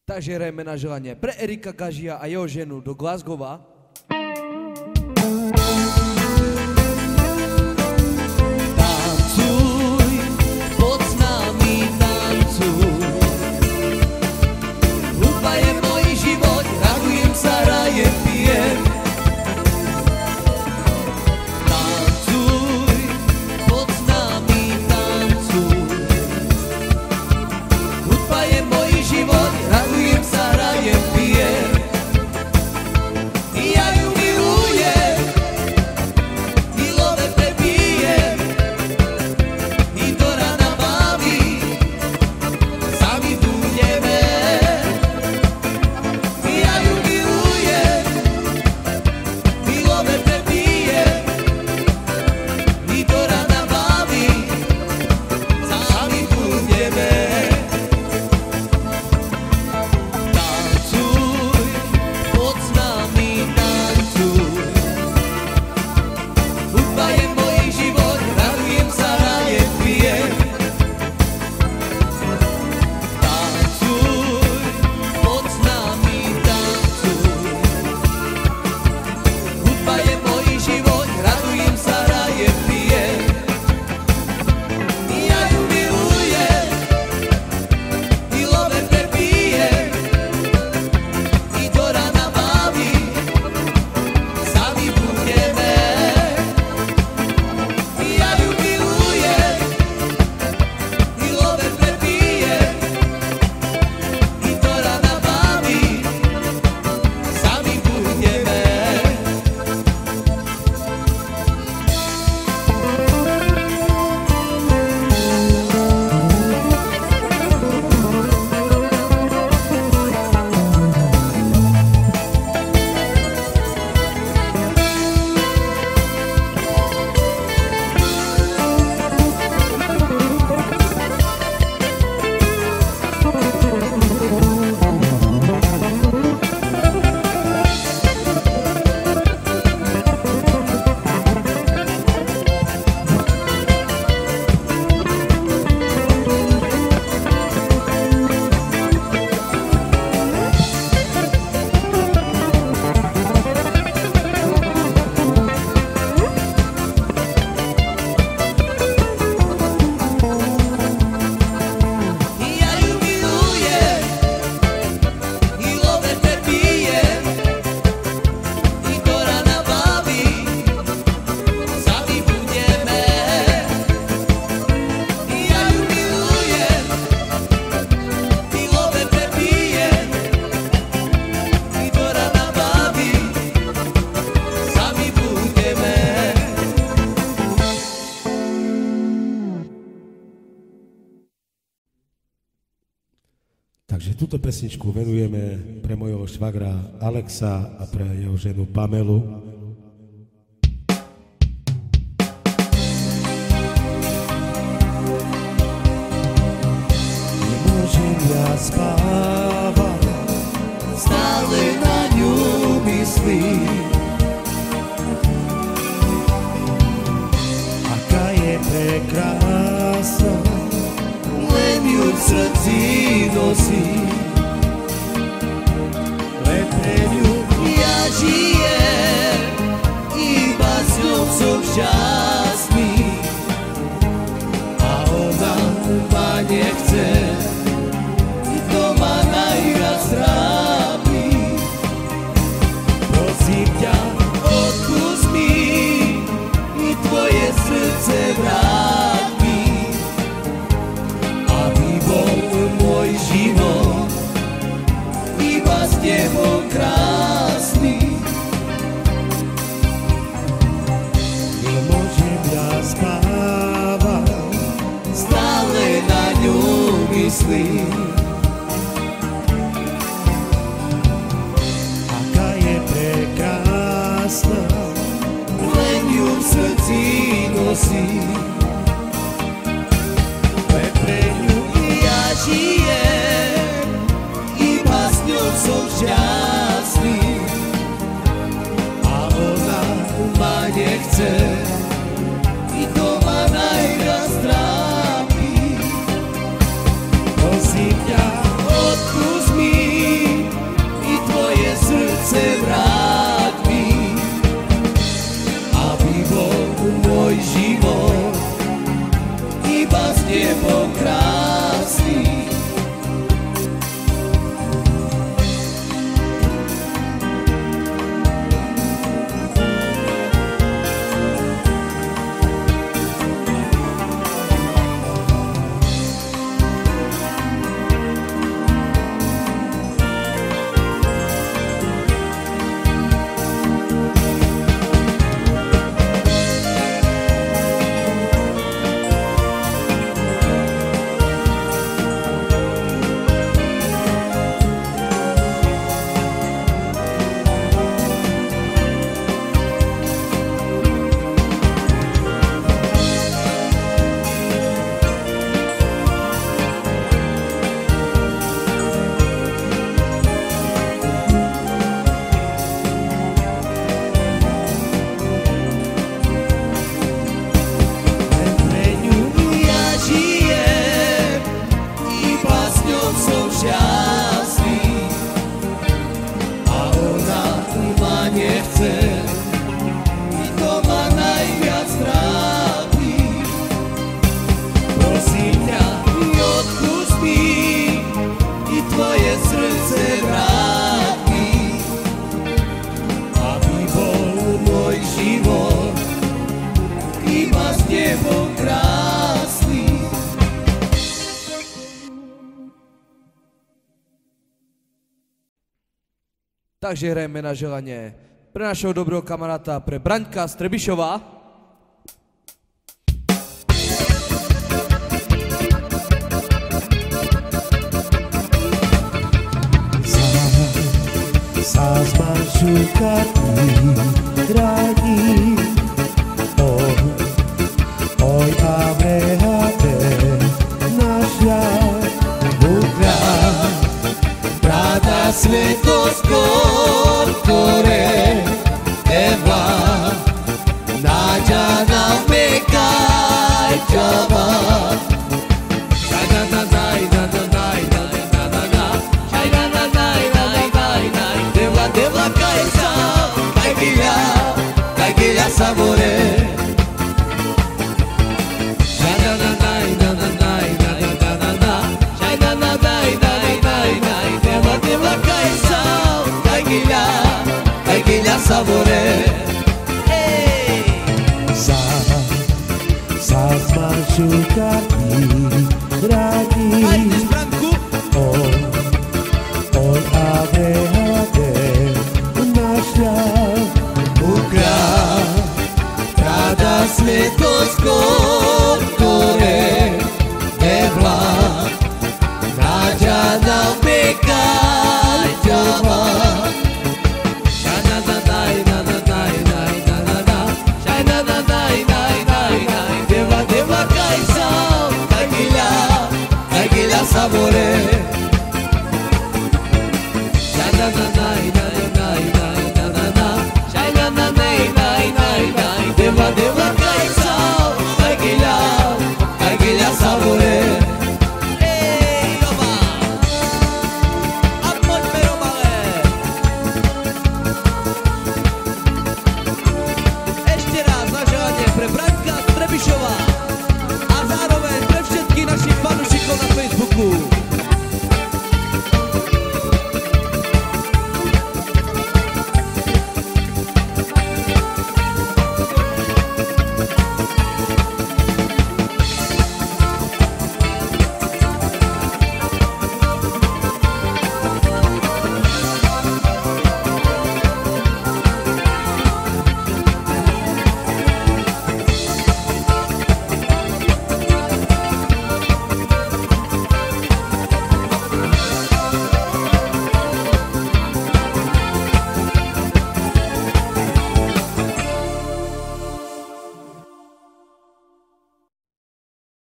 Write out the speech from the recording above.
Takže hrajeme na želanie pre Erika Kažia a jeho ženu do Glasgowa. Tancuj, pod s nami tancuj. Hudba je môj život, radujem sa, hrajem, pijem. Tancuj, pod s nami tancuj. Hudba je môj život, radujem sa, hrajem, pijem. Ja ju milujem, milove prepijem, i do rana baví, sami budeme. Ja ju milujem, milove prepijem, i do rana baví, sami budeme. Tancuj, pod s nami tancuj. Hudba je môj život, radujem sa, hrajem, pijem. Tancuj, pod s nami tancuj. Hudba je môj život, radujem sa, hrajem, pijem. Ja ju milujem, milove prepijem, i do rana baví, sami budeme. Ja ju milujem, milove prepijem, i do rana baví, sami budeme. Ja ju milujem, milove prepijem, i do rana baví, sami budeme. Ja ju milujem, milove prepijem, i do rana baví, sami budeme. Takže túto pesničku venujeme pre mojho švagra Alexa a pre jeho ženu Pamelu. Nemôžem ja spávať, Stále na ňu myslím, aká je prekrásna, len ju v srdci nosím. len pre ňu Ja žijem, iba s ňou som šťastný, a ona ma nechce, to ma najviac trápi. prosím ťa, Odpusť mi, i tvoje srdce vráť mi, aby bol môj život iba s tebou krásny. nemôžem ja spávať, Stále na ňu myslím, aká je prekrásna, len ju v srdci nosím. len pre ňu Ja žijem, iba s ňou som šťastný, a ona ma nechce, i to ma najviac trápi. prosím ťa, Odpusť mi, Takže hrajeme na želanie pre našeho dobrého kamaráta, pre Braňka z Trebišova. Sa zmanšukatý radí, oj a mehate naša Bukra, Brada svetoskor, ktoré teba Naďa nám mekaj čava. Sabore Sabore sa zmanšukatý radí, oj a mehate naša Bukra, Brada svetoskor, ktoré tebla Naďa nám mekaj čava. Sabore